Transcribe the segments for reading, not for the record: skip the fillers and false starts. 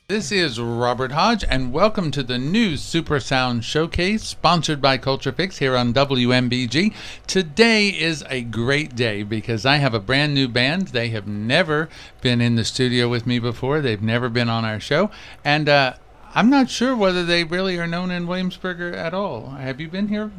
This is Robert Hodge, and welcome to the new Super Sound Showcase, sponsored by Culture Fix here on WMBG. Today is a great day because I have a brand new band. They have never been in the studio with me before. They've never been on our show, and I'm not sure whether they really are known in Williamsburg at all. Have you been here?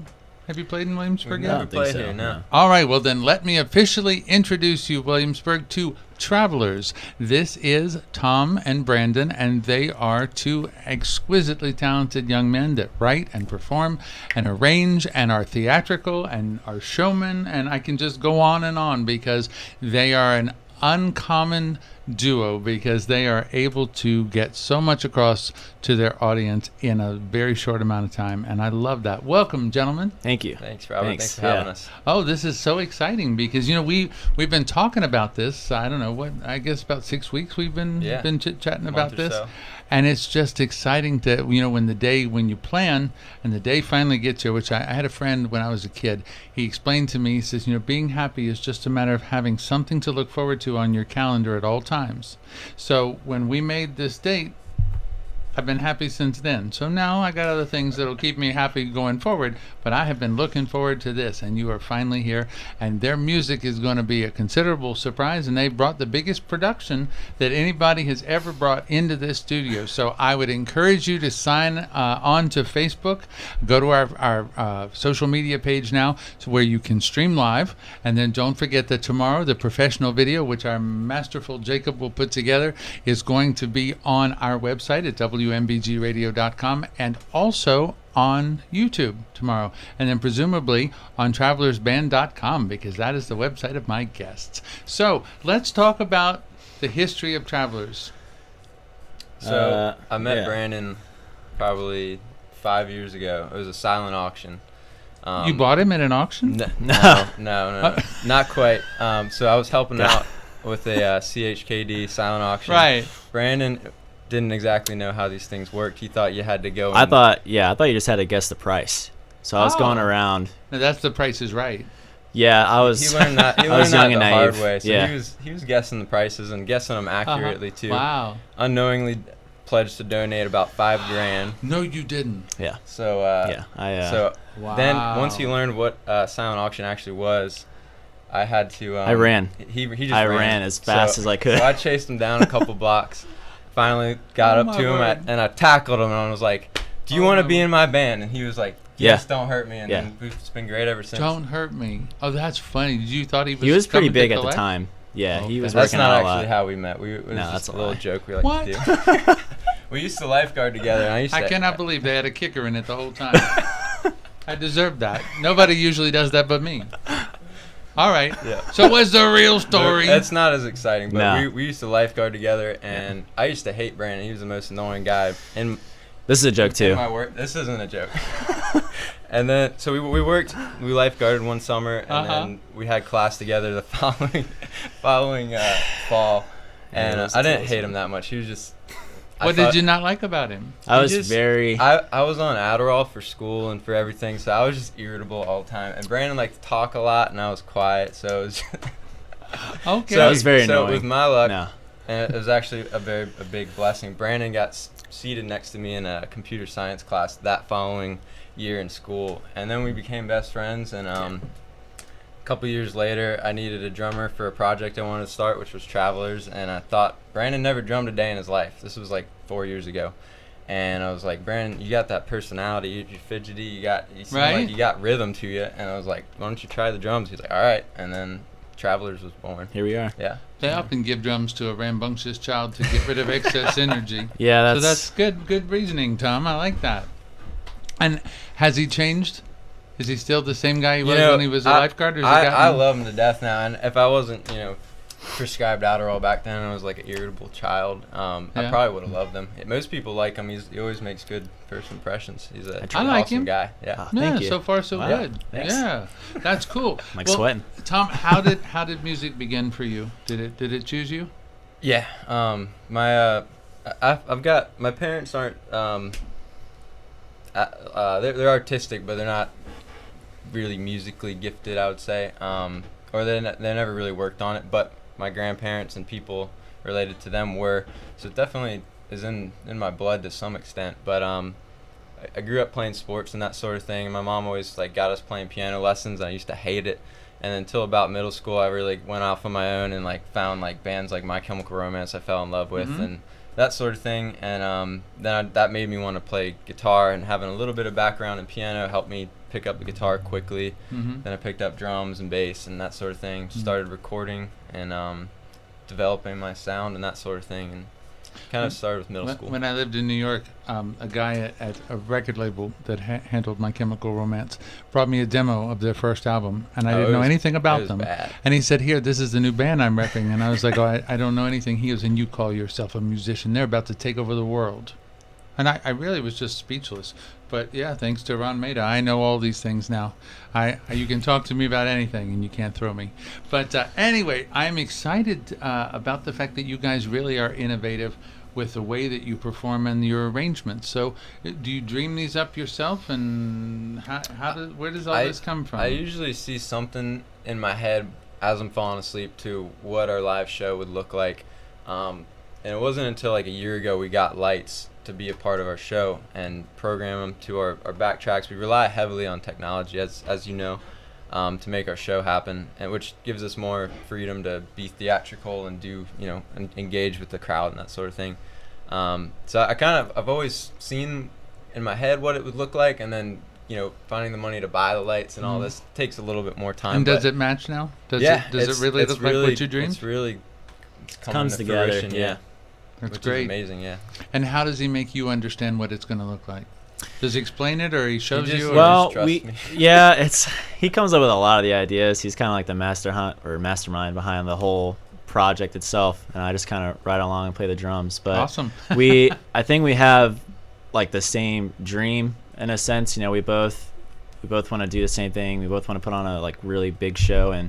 Have you played in Williamsburg yet? I don't think so. No. All right, well then let me officially introduce you, Williamsburg, to Travelers. This is Tom and Brandon, and they are two exquisitely talented young men that write and perform and arrange and are theatrical and are showmen, and I can just go on because they are an uncommon duo because they are able to get so much across to their audience in a very short amount of time, and I love that. Welcome, gentlemen. Thank you. Thanks, Robert. Thanks for having us. Oh, this is so exciting because we've been talking about this. I don't know what, I guess about 6 weeks we've been chit-chatting about this. So. And it's just exciting to, when you plan and the day finally gets here, which I had a friend when I was a kid, he explained to me, he says, being happy is just a matter of having something to look forward to on your calendar at all times. So when we made this date, I've been happy since then. So now I got other things that'll keep me happy going forward, but I have been looking forward to this, and you are finally here, and their music is going to be a considerable surprise, and they brought the biggest production that anybody has ever brought into this studio. So I would encourage you to sign on to Facebook, go to our social media page now, to where you can stream live, and then don't forget that tomorrow the professional video, which our masterful Jacob will put together, is going to be on our website at WMBGradio.com and also on YouTube tomorrow, and then presumably on travelersband.com because that is the website of my guests. So let's talk about the history of Travelers. So I met Brandon probably 5 years ago. It was a silent auction. You bought him at an auction? No, not quite. So I was helping out with a CHKD silent auction. Right. Brandon didn't exactly know how these things worked. He thought you had to go. I thought you just had to guess the price. So I was going around. Now that's The Price is Right. Yeah, I was. He learned that. He I was learned young that and the naive. hard way. So yeah. he was guessing the prices and guessing them accurately too. Wow. Unknowingly pledged to donate about $5,000. No, you didn't. Yeah. So I Wow. then once he learned what silent auction actually was, I had to. I ran. He just I ran as fast as I could. So I chased him down a couple blocks. Finally got up to him and I tackled him and I was like, "Do you want to be in my band?" And he was like, "Yes, don't hurt me." And then it's been great ever since. Don't hurt me. Oh, that's funny. You thought he was? He was pretty coming big to at the collect? time. Yeah, he was That's working not out a lot. actually how we met. It was No, just that's a a little lie. joke we like What? to do. We used to lifeguard together. And I cannot believe they had a kicker in it the whole time. I deserved that. Nobody usually does that but me. All right. Yeah. So what's the real story? That's not as exciting, but No. we used to lifeguard together, and I used to hate Brandon. He was the most annoying guy in This is a joke too. my work. This isn't a joke. And then, so we lifeguarded one summer, and then we had class together the following fall, and I didn't hate him that much. He was just. What did you not like about him? I was just- very. I was on Adderall for school and for everything, so I was just irritable all the time. And Brandon liked to talk a lot, and I was quiet, so it was. Okay. That was very so annoying. with my luck, No. and it was actually a big blessing. Brandon got seated next to me in a computer science class that following year in school, and then we became best friends. And a couple years later, I needed a drummer for a project I wanted to start, which was Travelers. And I thought Brandon never drummed a day in his life. This was like 4 years ago, and I was like, Brandon, you got that personality. You're fidgety. You seem like you got rhythm to you. And I was like, why don't you try the drums? He's like, all right. And then Travelers was born. Here we are. Yeah. They often give drums to a rambunctious child to get rid of excess energy. Yeah, So that's good reasoning, Tom. I like that. And has he changed? Is he still the same guy he was when he was a lifeguard? Or has he I gotten... love him to death now, and if I wasn't, prescribed Adderall back then, and I was like an irritable child, I probably would have loved him. Most people like him. He always makes good first impressions. He's an I like awesome him. guy. Yeah. Yeah, Thank you. so far so Wow. good. Thanks. Yeah, that's cool. I'm like sweating. Tom, how did music begin for you? Did it choose you? Yeah. I've got my parents aren't they're artistic, but they're not really musically gifted, I would say. Or they never really worked on it. But my grandparents and people related to them were. So it definitely is in my blood to some extent. But I grew up playing sports and that sort of thing. And my mom always like got us playing piano lessons. I used to hate it. And until about middle school, I really went off on my own and like found like bands like My Chemical Romance I fell in love with and that sort of thing. And that made me want to play guitar, and having a little bit of background in piano helped me pick up the guitar quickly. Then I picked up drums and bass and that sort of thing. Started recording and developing my sound and that sort of thing. And kind of started with middle school. When I lived in New York, a guy at a record label that handled My Chemical Romance brought me a demo of their first album, and I didn't know anything about them. Bad. And he said, "Here, this is the new band I'm repping." And I was like, "Oh, I don't know anything." He goes, "And you call yourself a musician? They're about to take over the world." And I really was just speechless. But yeah, thanks to Ron Maida, I know all these things now. You can talk to me about anything, and you can't throw me. But anyway, I'm excited about the fact that you guys really are innovative with the way that you perform and your arrangements. So, do you dream these up yourself, and where does all this come from? I usually see something in my head as I'm falling asleep to what our live show would look like. And it wasn't until like a year ago we got lights to be a part of our show and program them to our backtracks. We rely heavily on technology, as you know, to make our show happen, and which gives us more freedom to be theatrical and do, and engage with the crowd and that sort of thing. So I've always seen in my head what it would look like, and then finding the money to buy the lights and all this takes a little bit more time. And does it match now? Does it really look like what you dreamed? It's really comes together. Fruition, yeah. That's which great. Is amazing, yeah. And how does he make you understand what it's going to look like? Does he explain it, or he shows you? Or Well, just trust me? he comes up with a lot of the ideas. He's kind of like the mastermind behind the whole project itself, and I just kind of ride along and play the drums. But awesome. I think we have like the same dream in a sense. We both want to do the same thing. We both want to put on a like really big show, and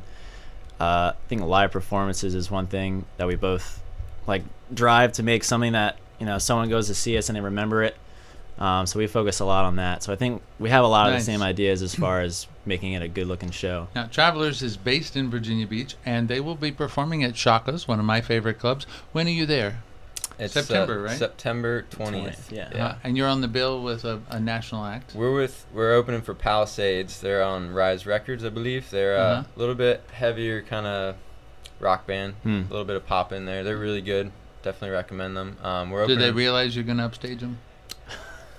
I think live performances is one thing that we both like drive to make something that someone goes to see us and they remember it. So we focus a lot on that. So I think we have a lot of the same ideas as far as making it a good looking show. Now, Travelers is based in Virginia Beach, and they will be performing at Shaka's, one of my favorite clubs. When are you there? It's September, right? September 20th. Yeah. And you're on the bill with a national act. We're opening for Palisades. They're on Rise Records, I believe. They're a little bit heavier kind of rock band. A little bit of pop in there. They're really good. Definitely recommend them. We're opening. Do they realize you're going to upstage them?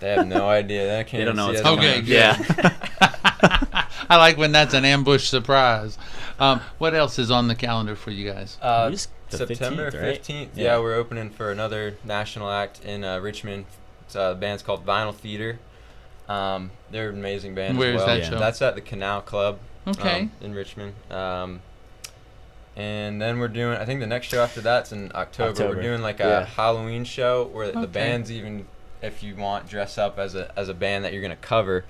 They have no idea. They don't know what's coming. Okay, good. Yeah. I like when that's an ambush surprise. What else is on the calendar for you guys? September 15th, right? 15th. Yeah, we're opening for another national act in Richmond. The band's called Vinyl Theater. They're an amazing band Where as well. is that show? That's at the Canal Club. Okay. In Richmond. And then we're doing, I think the next show after that's in October. We're doing like a Halloween show where the band's even, if you want, dress up as a band that you're going to cover.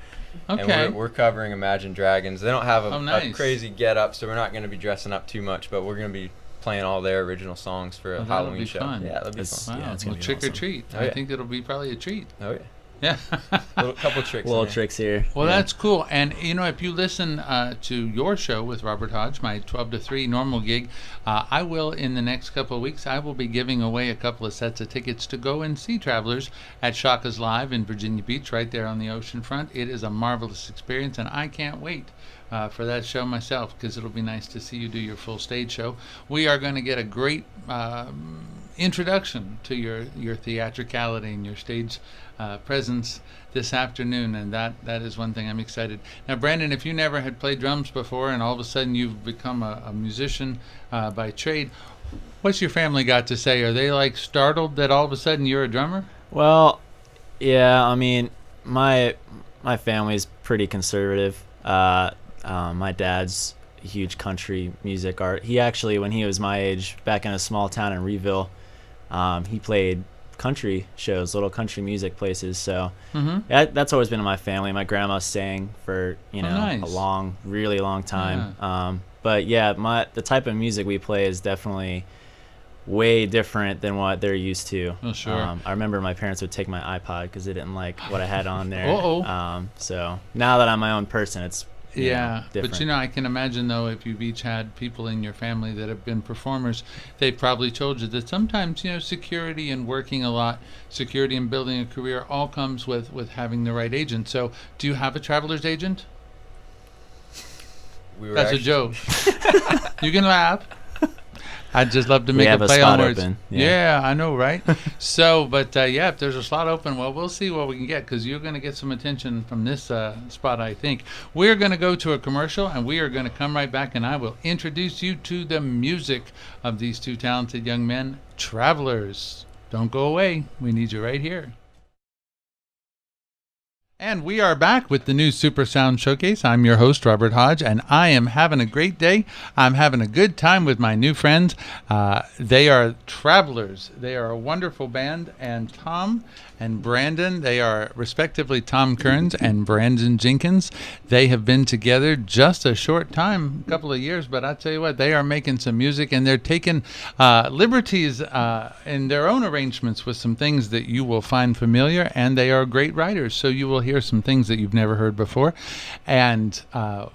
Okay. And we're covering Imagine Dragons. They don't have nice. a crazy get-up, so we're not going to be dressing up too much, but we're going to be playing all their original songs for a Halloween show. Fun. Yeah, that'll be fun. Wow. Yeah, it's gonna Well, be trick awesome. or treat. Oh, I yeah. think it'll be probably a treat. Oh, yeah. Yeah. Couple tricks. Little in there. tricks here. Well, Yeah. that's cool. And, if you listen to your show with Robert Hodge, my 12 to 3 normal gig, I will, in the next couple of weeks, I will be giving away a couple of sets of tickets to go and see Travelers at Shaka's Live in Virginia Beach, right there on the ocean front. It is a marvelous experience, and I can't wait for that show myself, because it'll be nice to see you do your full stage show. We are going to get a great introduction to your theatricality and your stage presence this afternoon, and that is one thing I'm excited. Now, Brandon, if you never had played drums before and all of a sudden you've become a musician by trade, what's your family got to say? Are they like startled that all of a sudden you're a drummer? Well, yeah, I mean, my family's pretty conservative. My dad's a huge country music art. He actually, when he was my age, back in a small town in Reeville, he played country shows, little country music places. So that's always been in my family. My grandma sang for nice. a really long time. But yeah, the type of music we play is definitely way different than what they're used to. Oh, sure. I remember my parents would take my iPod because they didn't like what I had on there. Uh-oh. So now that I'm my own person, it's Yeah, but different. you know, I can imagine though, if you've each had people in your family that have been performers, they've probably told you that sometimes, you know, security and working a lot, security and building a career all comes with having the right agent. So, do you have a traveler's agent? We were That's a actually- joke. You can laugh. I'd just love to We make have a a play on spot words. open, Yeah. yeah. I know, right? So, but yeah, if there's a slot open, well, we'll see what we can get because you're going to get some attention from this spot, I think. We're going to go to a commercial and we are going to come right back and I will introduce you to the music of these two talented young men, Travelers. Don't go away. We need you right here. And we are back with the new Super Sound Showcase. I'm your host, Robert Hodge, and I am having a great day. I'm having a good time with my new friends. They are Travelers. They are a wonderful band, and Tom and Brandon, they are respectively Tom Kearns and Brandon Jenkins. They have been together just a short time, a couple of years, but I tell you what, they are making some music, and they're taking liberties in their own arrangements with some things that you will find familiar, and they are great writers, so you will hear some things that you've never heard before. And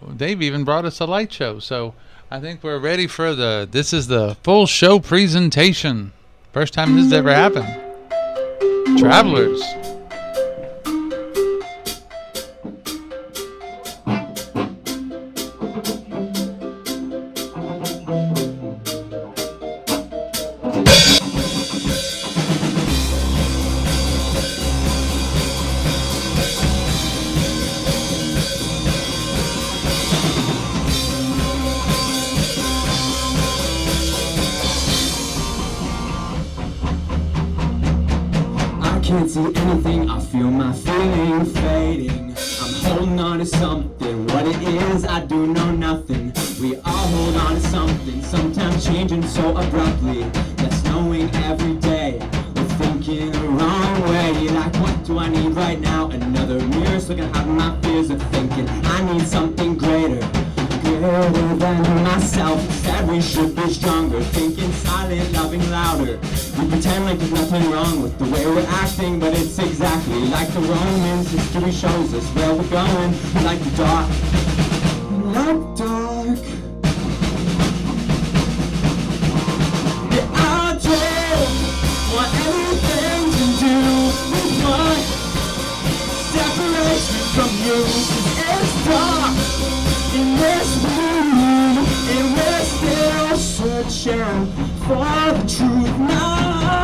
they've even brought us a light show, so I think we're ready for this is the full show presentation. First time this has ever happened. Travelers. Can't see anything, I feel my feeling fading. I'm holding on to something, what it is, I do know nothing. We all hold on to something, sometimes changing so abruptly. That's knowing every day, we're thinking the wrong way. Like, what do I need right now? Another mirror, so I can hide my fears of thinking I need something greater than myself. Instead we should be stronger, thinking silent, loving louder. We pretend like there's nothing wrong with the way we're acting, but it's exactly like the Romans. History shows us where we're going. We like the dark, we like dark. Yeah, I don't want anything to do with what separates me from you. It's dark in this room, and we're still searching for the truth now.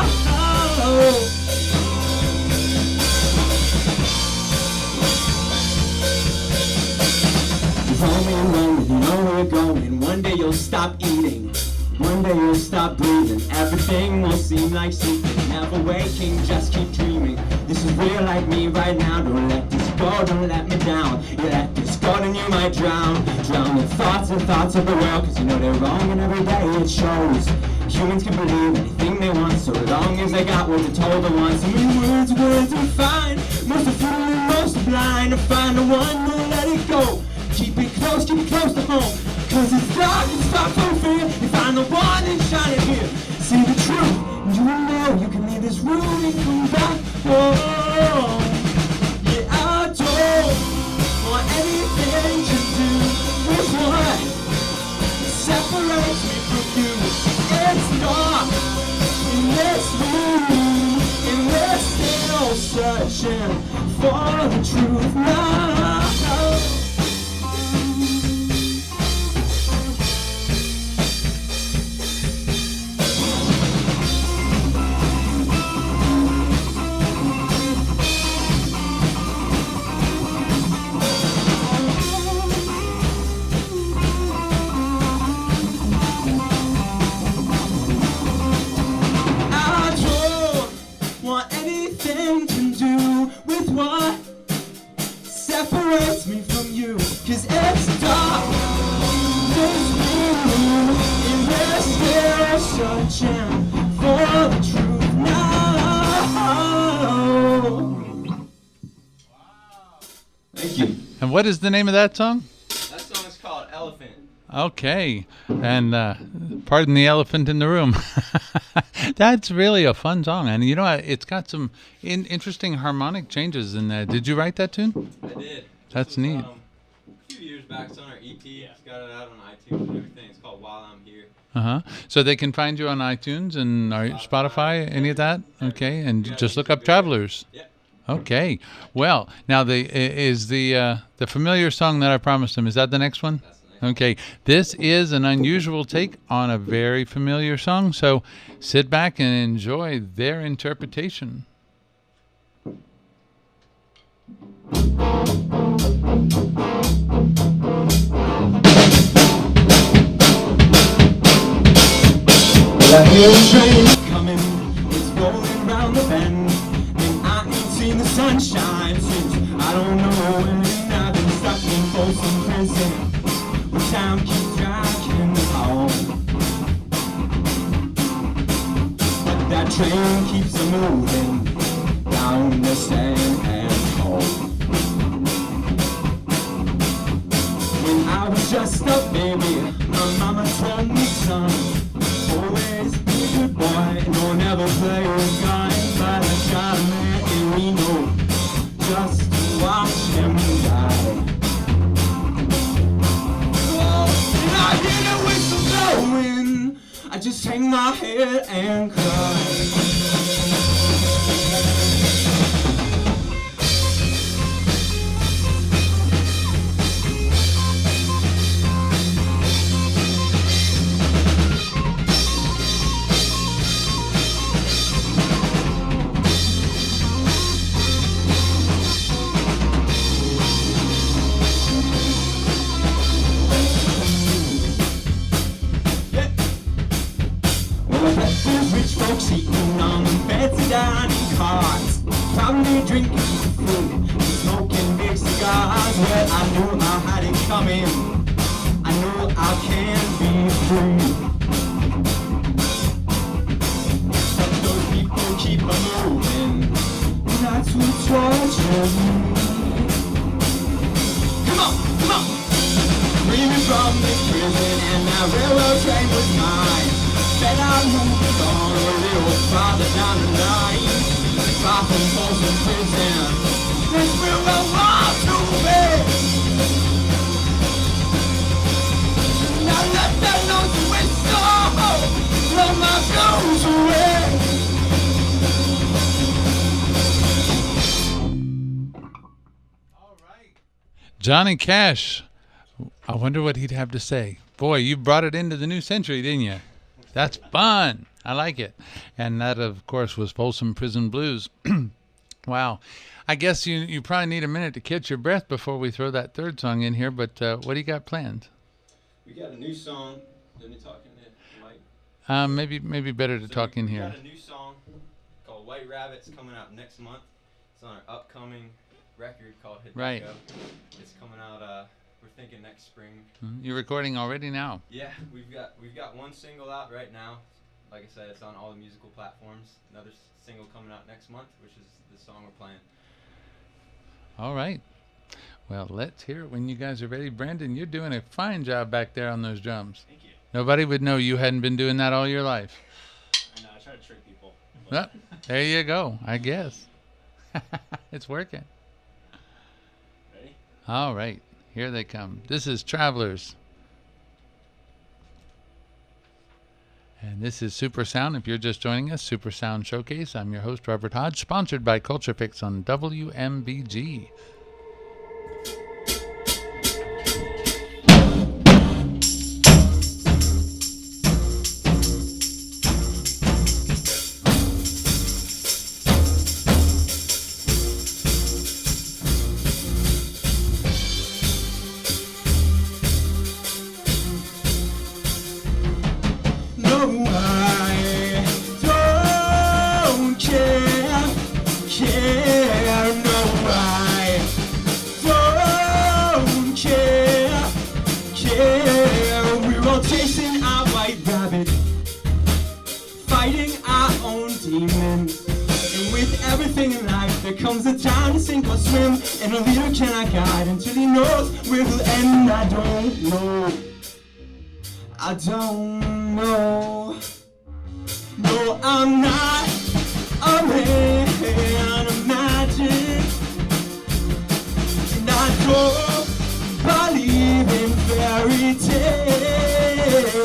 You're lonely, you know where you're going. One day you'll stop eating, one day you'll stop breathing. Everything will seem like sleeping, never waking, just keep dreaming. This is real like me right now. Don't let this go, don't let me down. You let this go and you might drown. Drown in thoughts and thoughts of the world, cause you know they're wrong and every day it shows. Humans can believe anything they want, so long as they got what they told them once. So many words are fine. Most are fool and most are blind. To find the one, don't let it go. Keep it close to home. Cause it's dark, it's far from fear. You find the one and shine it here. See the truth, and you will know you can leave this room and come back. Whoa. Yeah, I don't want anything to do with what separates me from you. It's dark in this room, and we're still searching for the truth now. What separates me from you? Cause it's dark in this room, and we're still searching for the truth now. Thank you. And what is the name of that song? That song is called Elephant. Okay, and pardon the elephant in the room. That's really a fun song, and you know it's got some interesting harmonic changes in there. Did you write that tune? I did. That's This was, neat. A few years back. It's on our EP. It's got it out on iTunes and everything. It's called While I'm Here. So they can find you on iTunes and Spotify, any of that? Okay, and just look up Travelers. Yep. Okay. Well, now the familiar song that I promised them, is that the next one? That's the next one. Okay. This is an unusual take on a very familiar song, so sit back and enjoy their interpretation. I hear a train coming, it's rolling round the bend, and I ain't seen the sunshine since I don't know when. I've been stuck in Folsom Prison, where time keeps dragging on. But that train keeps a moving down the San Antonio. When I was just a baby, my mama told me, son, always be a good boy and don't ever play with guns. But I got a man in Reno just to watch him die. Oh, and I hear the whistle blowing, I just hang my head and cry. Rich folks eating on fancy dining cars, probably drinking food and smoking big cigars. Well, I knew I had it coming, I knew I can be free. But those people keep on moving, and that's what tortures me. Come on, screaming from this prison, and that railroad train was mine. Bet I'll move on a little farther down the line, far from Folsom Prison. This will go on to me. Now let that noise whistle blow my blues away. All right. Johnny Cash. I wonder what he'd have to say. Boy, you brought it into the new century, didn't you? That's fun. I like it. And that, of course, was Folsom Prison Blues. Wow. I guess you probably need a minute to catch your breath before we throw that third song in here, but what do you got planned? We got a new song. Let me talk in there, Mike. Maybe better to talk in here. We got a new song called White Rabbits coming out next month. It's on our upcoming record called Hit Right. Go. It's coming out, we're thinking next spring. You're recording already now. Yeah, we've got one single out right now. Like I said, it's on all the musical platforms. Another single coming out next month, which is the song we're playing. All right. Well, let's hear it when you guys are ready. Brandon, you're doing a fine job back there on those drums. Thank you. Nobody would know you hadn't been doing that all your life. I know, I try to trick people. Well, there you go, I guess. It's working. Ready? All right. Here they come. This is Travelers. And this is Super Sound. If you're just joining us, Super Sound Showcase. I'm your host, Robert Hodge, sponsored by Culture Fix on WMBG. Fighting our own demons, and with everything in life there comes a time to sink or swim, and a leader cannot guide until he knows where he'll end. I don't know, I don't know. No, I'm not a man of magic, and I don't believe fairy tales.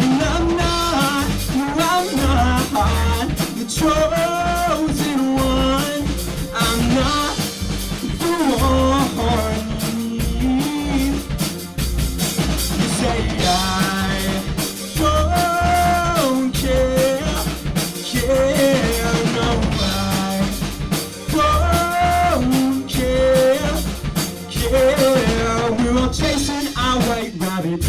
And I'm not the chosen one. I'm not the one you need. You say I don't care, no, I don't care. We're all chasing our white rabbit,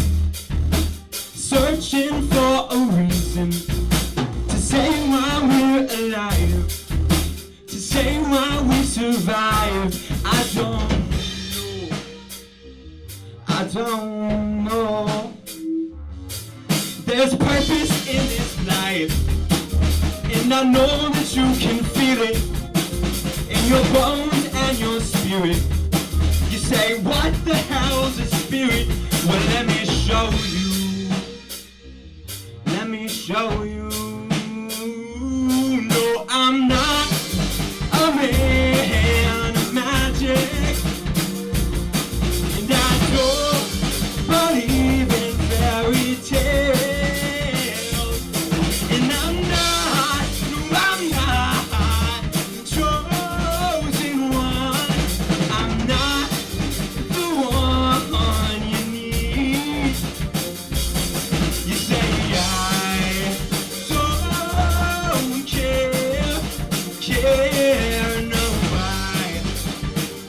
searching for a reason to say why we're alive, to say why we survive. I don't know. There's purpose in this life, and I know that you can feel it in your bones and your spirit. You say, what the hell's a spirit? Well, let me show you. Let me show you. No, I'm not a man of magic, and I don't believe in fairy tales. And I'm not the chosen one. I'm not the one you need. You say I don't care, no, I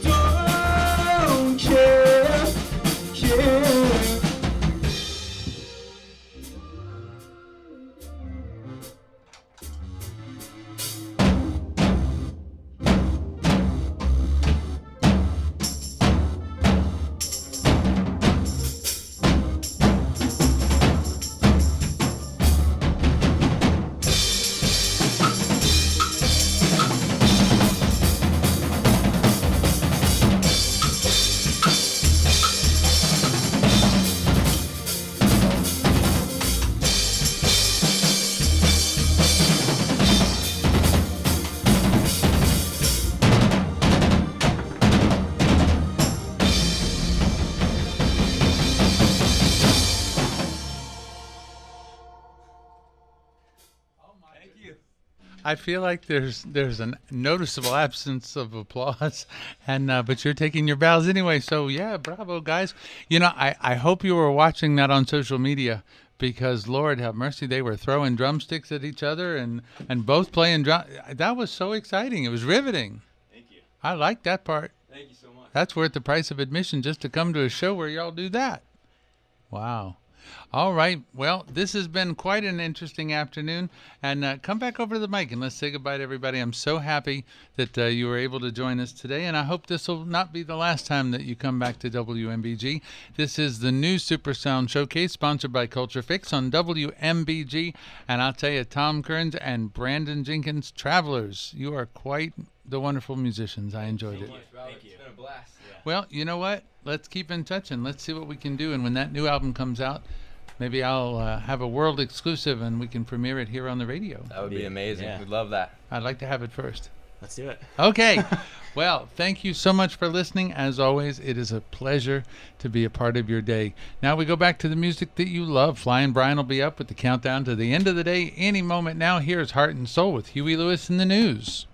don't care. I feel like there's a noticeable absence of applause, and but you're taking your bows anyway. So yeah, bravo, guys. You know, I hope you were watching that on social media, because Lord have mercy, they were throwing drumsticks at each other and both playing drum. That was so exciting. It was riveting. Thank you. I like that part. Thank you so much. That's worth the price of admission just to come to a show where y'all do that. Wow. All right. Well, this has been quite an interesting afternoon. And come back over to the mic and let's say goodbye to everybody. I'm so happy that you were able to join us today. And I hope this will not be the last time that you come back to WMBG. This is the new Super Sound Showcase sponsored by Culture Fix on WMBG. And I'll tell you, Tom Kearns and Brandon Jenkins, Travelers, you are quite the wonderful musicians. I enjoyed it. Thank you. It's been a blast. Well, you know what? Let's keep in touch and let's see what we can do. And when that new album comes out, maybe I'll have a world exclusive and we can premiere it here on the radio. That would be amazing. Yeah. We'd love that. I'd like to have it first. Let's do it. Okay. Well, thank you so much for listening. As always, it is a pleasure to be a part of your day. Now we go back to the music that you love. Flying Brian will be up with the countdown to the end of the day any moment now. Here's Heart and Soul with Huey Lewis in the News.